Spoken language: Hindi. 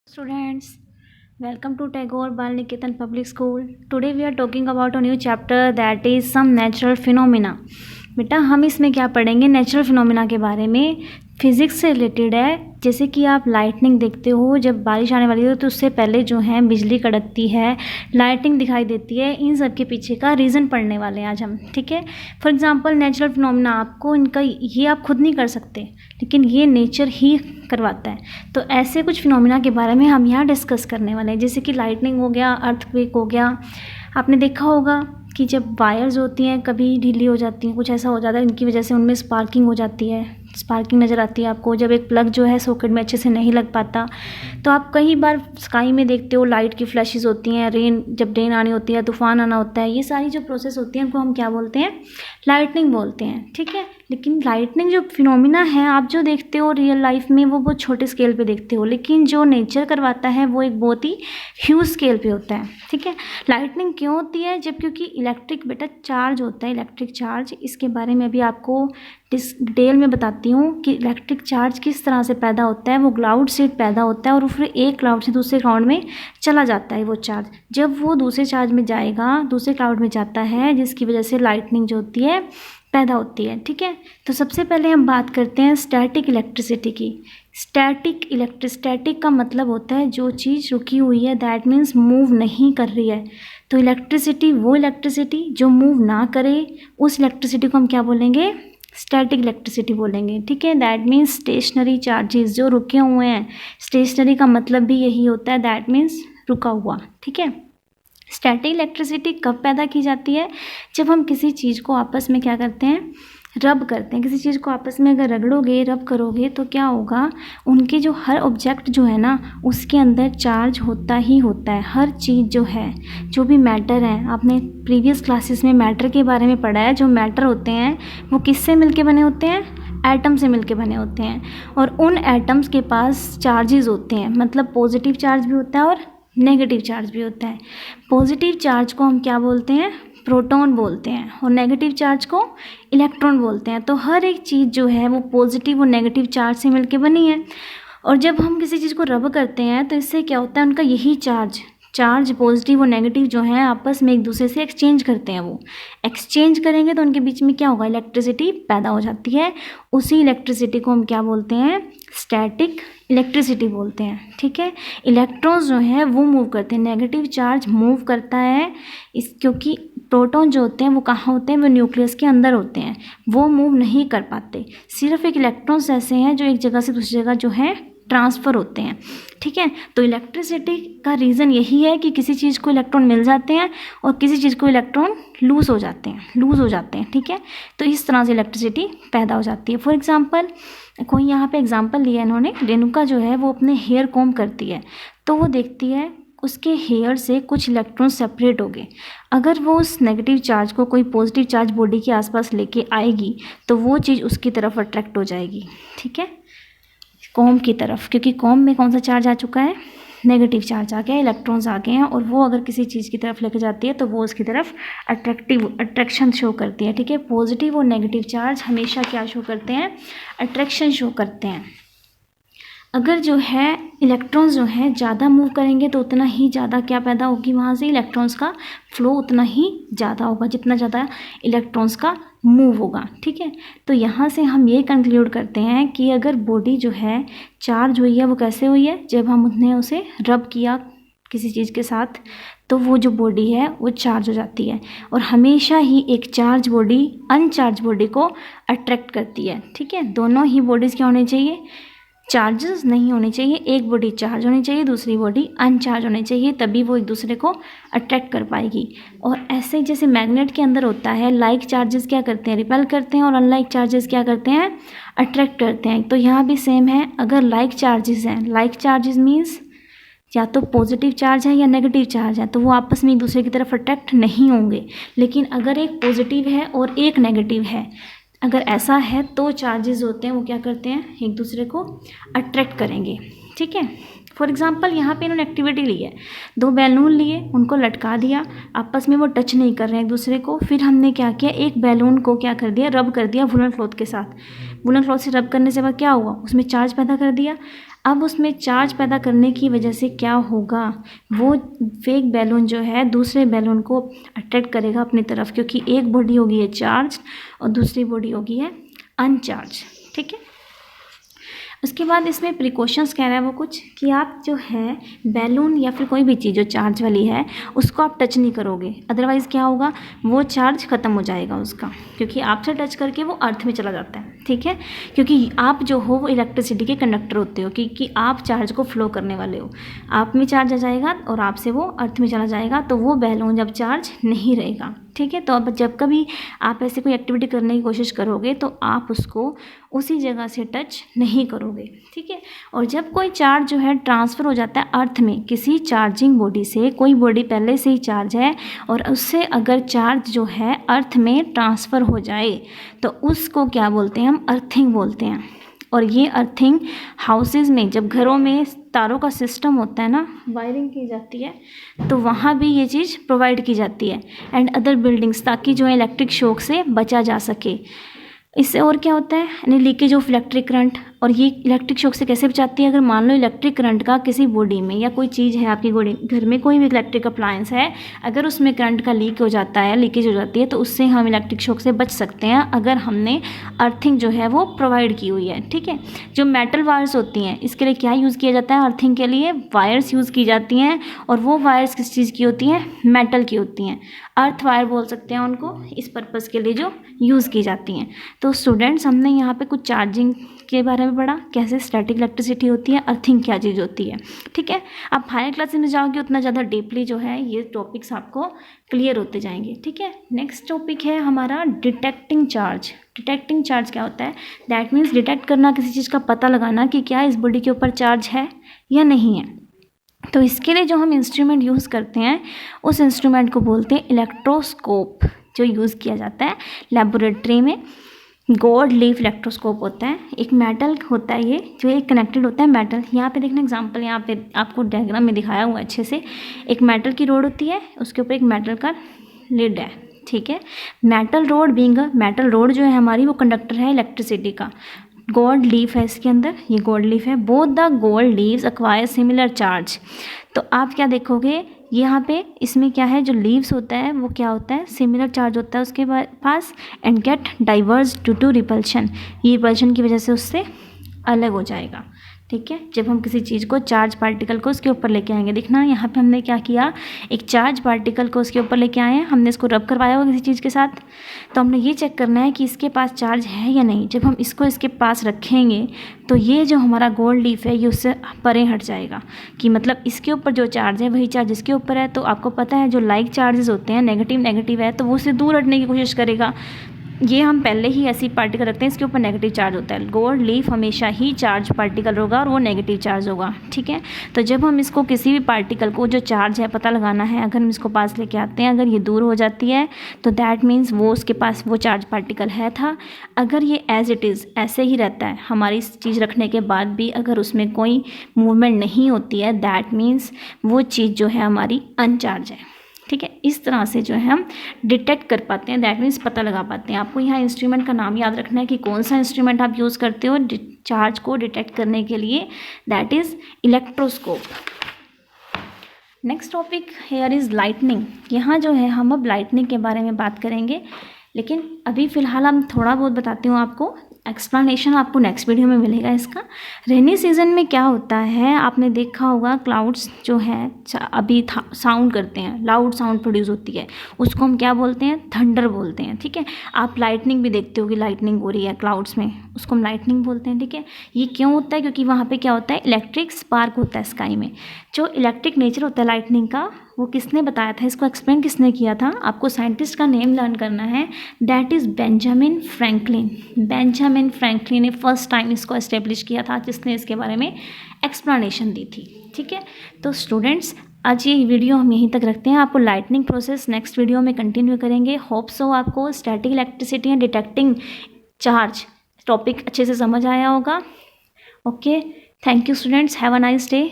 Students, welcome to Tagore Bal Niketan Public School. Today we are talking about a new chapter that is some natural phenomena. बेटा हम इसमें क्या पढ़ेंगे? नेचुरल फिनोमिना के बारे में। फिज़िक्स से रिलेटेड है। जैसे कि आप लाइटनिंग देखते हो, जब बारिश आने वाली हो तो उससे पहले जो है बिजली कड़कती है, लाइटिंग दिखाई देती है। इन सब के पीछे का रीज़न पढ़ने वाले हैं आज हम, ठीक है। फॉर एग्जांपल नेचुरल फिनोमिना, आपको इनका ये आप खुद नहीं कर सकते, लेकिन ये नेचर ही करवाता है। तो ऐसे कुछ फिनोमिना के बारे में हम यहाँ डिस्कस करने वाले हैं। जैसे कि लाइटनिंग हो गया, अर्थक्वेक हो गया। आपने देखा होगा कि जब वायर्स होती हैं कभी ढीली हो जाती हैं, कुछ ऐसा हो जाता है, इनकी वजह से उनमें स्पार्किंग हो जाती है। स्पार्किंग नज़र आती है आपको जब एक प्लग जो है सॉकेट में अच्छे से नहीं लग पाता। तो आप कई बार स्काई में देखते हो लाइट की फ्लैशेस होती हैं, जब रेन आनी होती है, तूफान आना होता है। ये सारी जो प्रोसेस होती है उनको हम क्या बोलते हैं? लाइटनिंग बोलते हैं, ठीक है। लेकिन लाइटनिंग जो फिनोमिना है आप जो देखते हो रियल लाइफ में, वो बहुत छोटे स्केल पे देखते हो, लेकिन जो नेचर करवाता है वो एक बहुत ही ह्यूज स्केल पे होता है, ठीक है। लाइटनिंग क्यों होती है? जब क्योंकि इलेक्ट्रिक बेटा चार्ज होता है, इलेक्ट्रिक चार्ज। इसके बारे में अभी आपको डिटेल में बताती हूँ कि इलेक्ट्रिक चार्ज किस तरह से पैदा होता है। वो क्लाउड से पैदा होता है और फिर एक क्लाउड से दूसरे क्लाउड में चला जाता है वो चार्ज। जब वो दूसरे चार्ज में जाएगा, दूसरे क्लाउड में जाता है, जिसकी वजह से लाइटनिंग जो होती है पैदा होती है, ठीक है। तो सबसे पहले हम बात करते हैं स्टैटिक इलेक्ट्रिसिटी की। स्टैटिक का मतलब होता है जो चीज़ रुकी हुई है, दैट मीन्स मूव नहीं कर रही है। तो इलेक्ट्रिसिटी, वो इलेक्ट्रिसिटी जो मूव ना करे, उस इलेक्ट्रिसिटी को हम क्या बोलेंगे? स्टैटिक इलेक्ट्रिसिटी बोलेंगे, ठीक है। दैट मीन्स स्टेशनरी चार्जेस जो रुके हुए हैं। स्टेशनरी का मतलब भी यही होता है, दैट मीन्स रुका हुआ, ठीक है। स्टैटिक इलेक्ट्रिसिटी कब पैदा की जाती है? जब हम किसी चीज़ को आपस में क्या करते हैं? रब करते हैं। किसी चीज़ को आपस में अगर रगड़ोगे, रब करोगे, तो क्या होगा? उनके जो हर ऑब्जेक्ट जो है ना, उसके अंदर चार्ज होता ही होता है। हर चीज़ जो है, जो भी मैटर है, आपने प्रीवियस क्लासेस में मैटर के बारे में पढ़ा है। जो मैटर होते हैं वो किससे मिलके बने होते हैं? एटम से मिलके बने होते हैं। और उन एटम्स के पास चार्जेस होते हैं, मतलब पॉजिटिव चार्ज भी होता है और नेगेटिव चार्ज भी होता है। पॉजिटिव चार्ज को हम क्या बोलते हैं? प्रोटॉन बोलते हैं, और नेगेटिव चार्ज को इलेक्ट्रॉन बोलते हैं। तो हर एक चीज़ जो है वो पॉजिटिव और नेगेटिव चार्ज से मिलके बनी है। और जब हम किसी चीज़ को रब करते हैं तो इससे क्या होता है? उनका यही चार्ज पॉजिटिव और नेगेटिव जो हैं आपस में एक दूसरे से एक्सचेंज करते हैं। वो एक्सचेंज करेंगे तो उनके बीच में क्या होगा? इलेक्ट्रिसिटी पैदा हो जाती है। उसी इलेक्ट्रिसिटी को हम क्या बोलते हैं? स्टैटिक इलेक्ट्रिसिटी बोलते हैं, ठीक है। इलेक्ट्रॉन्स जो हैं वो मूव करते हैं, नेगेटिव चार्ज मूव करता है क्योंकि प्रोटॉन जो होते हैं वो कहाँ होते हैं? वो न्यूक्लियस के अंदर होते हैं, वो मूव नहीं कर पाते। सिर्फ एक इलेक्ट्रॉन्स ऐसे हैं जो एक जगह से दूसरी जगह जो है ट्रांसफ़र होते हैं, ठीक है। तो इलेक्ट्रिसिटी का रीज़न यही है कि किसी चीज़ को इलेक्ट्रॉन मिल जाते हैं और किसी चीज़ को इलेक्ट्रॉन लूज़ हो जाते हैं, ठीक है। तो इस तरह से इलेक्ट्रिसिटी पैदा हो जाती है। फॉर एग्जांपल, कोई यहाँ पे एग्जांपल लिया इन्होंने, रेणुका जो है वो अपने हेयर कॉम करती है, तो वो देखती है उसके हेयर से कुछ इलेक्ट्रॉन सेपरेट हो गए। अगर वो उस नेगेटिव चार्ज को कोई पॉजिटिव चार्ज बॉडी के आसपास लेके आएगी तो वो चीज़ उसकी तरफ अट्रैक्ट हो जाएगी, ठीक है, कॉम की तरफ, क्योंकि कॉम में कौन सा चार्ज आ चुका है? नेगेटिव चार्ज आ गया, इलेक्ट्रॉन्स आ गए हैं। और वो अगर किसी चीज़ की तरफ लेके जाती है तो वो उसकी तरफ अट्रैक्शन शो करती है, ठीक है। पॉजिटिव और नेगेटिव चार्ज हमेशा क्या शो करते हैं? अट्रैक्शन शो करते हैं। अगर जो है इलेक्ट्रॉन्स जो हैं ज़्यादा मूव करेंगे तो उतना ही ज़्यादा क्या पैदा होगी? वहाँ से इलेक्ट्रॉन्स का फ्लो उतना ही ज़्यादा होगा, जितना ज़्यादा इलेक्ट्रॉन्स का मूव होगा, ठीक है। तो यहाँ से हम ये कंक्लूड करते हैं कि अगर बॉडी जो है चार्ज हुई है, वो कैसे हुई है? जब हम उसे रब किया किसी चीज़ के साथ, तो वो जो बॉडी है वो चार्ज हो जाती है। और हमेशा ही एक चार्ज बॉडी अनचार्ज बॉडी को अट्रैक्ट करती है, ठीक है। दोनों ही बॉडीज़ क्या होनी चाहिए? चार्जेस नहीं होनी चाहिए। एक बॉडी चार्ज होनी चाहिए, दूसरी बॉडी अनचार्ज होनी चाहिए, तभी वो एक दूसरे को अट्रैक्ट कर पाएगी। और ऐसे जैसे मैग्नेट के अंदर होता है, लाइक चार्जेस क्या करते हैं? रिपेल करते हैं, और अनलाइक चार्जेस क्या करते हैं? अट्रैक्ट करते हैं। तो यहाँ भी सेम है। अगर लाइक चार्जेस हैं, लाइक चार्जेस मीन्स या तो पॉजिटिव चार्ज है या नेगेटिव चार्ज है, तो वो आपस में एक दूसरे की तरफ अट्रैक्ट नहीं होंगे। लेकिन अगर एक पॉजिटिव है और एक नेगेटिव है, अगर ऐसा है तो चार्जेस होते हैं वो क्या करते हैं? एक दूसरे को अट्रैक्ट करेंगे, ठीक है। फॉर एग्जांपल यहाँ पे इन्होंने एक्टिविटी ली है, 2 बैलून लिए, उनको लटका दिया, आपस में वो टच नहीं कर रहे हैं एक दूसरे को। फिर हमने क्या किया? एक बैलून को क्या कर दिया? रब कर दिया वुलन क्लॉथ के साथ। वुलन क्लॉथ से रब करने से बाद क्या हुआ? उसमें चार्ज पैदा कर दिया। अब उसमें चार्ज पैदा करने की वजह से क्या होगा, वो फेक बैलून जो है दूसरे बैलून को अट्रैक्ट करेगा अपनी तरफ, क्योंकि एक बॉडी होगी है चार्ज और दूसरी बॉडी होगी है अनचार्ज। ठीक है, उसके बाद इसमें प्रिकॉशंस कह रहा है वो कुछ कि आप जो है बैलून या फिर कोई भी चीज़ जो चार्ज वाली है उसको आप टच नहीं करोगे, अदरवाइज़ क्या होगा, वो चार्ज ख़त्म हो जाएगा उसका, क्योंकि आपसे टच करके वो अर्थ में चला जाता है। ठीक है, क्योंकि आप जो हो वो इलेक्ट्रिसिटी के कंडक्टर होते हो, क्योंकि आप चार्ज को फ्लो करने वाले हो, आप में चार्ज आ जाएगा और आपसे वो अर्थ में चला जाएगा, तो वो बैलून जब चार्ज नहीं रहेगा। ठीक है, तो अब जब कभी आप ऐसे कोई एक्टिविटी करने की कोशिश करोगे तो आप उसको उसी जगह से टच नहीं करोगे। ठीक है, और जब कोई चार्ज जो है ट्रांसफ़र हो जाता है अर्थ में किसी चार्जिंग बॉडी से, कोई बॉडी पहले से ही चार्ज है और उससे अगर चार्ज जो है अर्थ में ट्रांसफ़र हो जाए तो उसको क्या बोलते हैं, हम अर्थिंग बोलते हैं। और ये अर्थिंग हाउसेज में, जब घरों में तारों का सिस्टम होता है ना, वायरिंग की जाती है, तो वहाँ भी ये चीज़ प्रोवाइड की जाती है एंड अदर बिल्डिंग्स, ताकि जो है इलेक्ट्रिक शॉक से बचा जा सके। इससे और क्या होता है, यानी लीकेज ऑफ इलेक्ट्रिक करंट, और ये इलेक्ट्रिक शॉक से कैसे बचाती है, अगर मान लो इलेक्ट्रिक करंट का किसी बॉडी में या कोई चीज़ है आपकी बॉडी घर में, कोई भी इलेक्ट्रिक अप्लायंस है, अगर उसमें करंट का लीक हो जाता है, लीकेज हो जाती है, तो उससे हम इलेक्ट्रिक शॉक से बच सकते हैं अगर हमने अर्थिंग जो है वो प्रोवाइड की हुई है। ठीक है, जो मेटल वायर्स होती हैं इसके लिए क्या यूज़ किया जाता है, अर्थिंग के लिए वायर्स यूज़ की जाती हैं, और वो वायर्स किस चीज़ की होती हैं, मेटल की होती हैं, अर्थ वायर बोल सकते हैं उनको, इस पर्पज़ के लिए जो यूज़ की जाती हैं। तो स्टूडेंट्स, हमने यहाँ पे कुछ चार्जिंग के बारे में पढ़ा, कैसे स्टैटिक इलेक्ट्रिसिटी होती है, अर्थिंग क्या चीज़ होती है। ठीक है, आप हायर क्लासेस में जाओगे उतना ज़्यादा डीपली जो है ये टॉपिक्स आपको क्लियर होते जाएंगे। ठीक है, नेक्स्ट टॉपिक है हमारा डिटेक्टिंग चार्ज। डिटेक्टिंग चार्ज क्या होता है, दैट मीन्स डिटेक्ट करना, किसी चीज़ का पता लगाना कि क्या इस बॉडी के ऊपर चार्ज है या नहीं है। तो इसके लिए जो हम इंस्ट्रूमेंट यूज़ करते हैं उस इंस्ट्रूमेंट को बोलते हैं इलेक्ट्रोस्कोप, जो यूज़ किया जाता है लेबोरेटरी में। गोल्ड लीफ इलेक्ट्रोस्कोप होता है, एक मेटल होता है ये, जो एक कनेक्टेड होता है मेटल। यहाँ पे देखना एग्जांपल, यहाँ पे आपको डायग्राम में दिखाया हुआ है अच्छे से, एक मेटल की रोड होती है, उसके ऊपर एक मेटल का लिड है। ठीक है, metal road being metal road जो है हमारी, वो कंडक्टर है इलेक्ट्रिसिटी का। गोल्ड लीफ है इसके अंदर, ये गोल्ड लीफ है, both the gold leaves acquire similar charge. तो आप क्या देखोगे यहाँ पे, इसमें क्या है, जो लीव्स होता है वो क्या होता है, सिमिलर चार्ज होता है उसके पास, and get diverse due to repulsion, ये रिपल्शन की वजह से उससे अलग हो जाएगा। ठीक है, जब हम किसी चीज़ को, चार्ज पार्टिकल को उसके ऊपर लेके आएंगे, देखना यहाँ पे हमने क्या किया, एक चार्ज पार्टिकल को उसके ऊपर लेके आए हैं, हमने इसको रब करवाया होगा किसी चीज़ के साथ, तो हमने ये चेक करना है कि इसके पास चार्ज है या नहीं। जब हम इसको इसके पास रखेंगे तो ये जो हमारा गोल्ड लीफ है ये उससे परे हट जाएगा, कि मतलब इसके ऊपर जो चार्ज है वही चार्ज इसके ऊपर है। तो आपको पता है जो लाइक चार्जेस होते हैं, नेगेटिव नेगेटिव है, तो वो उससे दूर हटने की कोशिश करेगा। ये हम पहले ही ऐसी पार्टिकल रखते हैं, इसके ऊपर नेगेटिव चार्ज होता है, गोल्ड लीफ हमेशा ही चार्ज पार्टिकल होगा और वो नेगेटिव चार्ज होगा। ठीक है, तो जब हम इसको किसी भी पार्टिकल को जो चार्ज है पता लगाना है, अगर हम इसको पास लेके आते हैं, अगर ये दूर हो जाती है तो दैट मीन्स वो उसके पास वो चार्ज पार्टिकल है था। अगर ये एज इट इज़ ऐसे ही रहता है, हमारी चीज़ रखने के बाद भी अगर उसमें कोई मूवमेंट नहीं होती है, दैट मीन्स वो चीज़ जो है हमारी अनचार्ज है। ठीक है, इस तरह से जो है हम डिटेक्ट कर पाते हैं, दैट मीन्स पता लगा पाते हैं। आपको यहाँ इंस्ट्रूमेंट का नाम याद रखना है कि कौन सा इंस्ट्रूमेंट आप यूज़ करते हो चार्ज को डिटेक्ट करने के लिए, that is electroscope. Next topic here is lightning. यहाँ जो है हम अब लाइटनिंग के बारे में बात करेंगे, लेकिन अभी फ़िलहाल हम थोड़ा बहुत बताती हूँ आपको, एक्सप्लेनेशन आपको नेक्स्ट वीडियो में मिलेगा इसका। रेनी सीज़न में क्या होता है, आपने देखा होगा क्लाउड्स जो है अभी साउंड करते हैं, लाउड साउंड प्रोड्यूस होती है, उसको हम क्या बोलते हैं, थंडर बोलते हैं। ठीक है, आप लाइटनिंग भी देखते हो कि लाइटनिंग हो रही है क्लाउड्स में, उसको हम लाइटनिंग बोलते हैं। ठीक है, ये क्यों होता है, क्योंकि वहाँ पे क्या होता है, इलेक्ट्रिक स्पार्क होता है स्काई में। जो इलेक्ट्रिक नेचर होता है लाइटनिंग का, वो किसने बताया था, इसको एक्सप्लेन किसने किया था, आपको साइंटिस्ट का नेम लर्न करना है, that is Benjamin Franklin. Benjamin Franklin ने फर्स्ट टाइम इसको एस्टेब्लिश किया था, जिसने इसके बारे में एक्सप्लेनेशन दी थी। ठीक है, तो स्टूडेंट्स आज ये वीडियो हम यहीं तक रखते हैं, आपको लाइटनिंग प्रोसेस नेक्स्ट वीडियो में कंटिन्यू करेंगे। होप सो आपको static electricity and detecting charge topic अच्छे से समझ आया होगा। Okay, thank you students, have a nice day.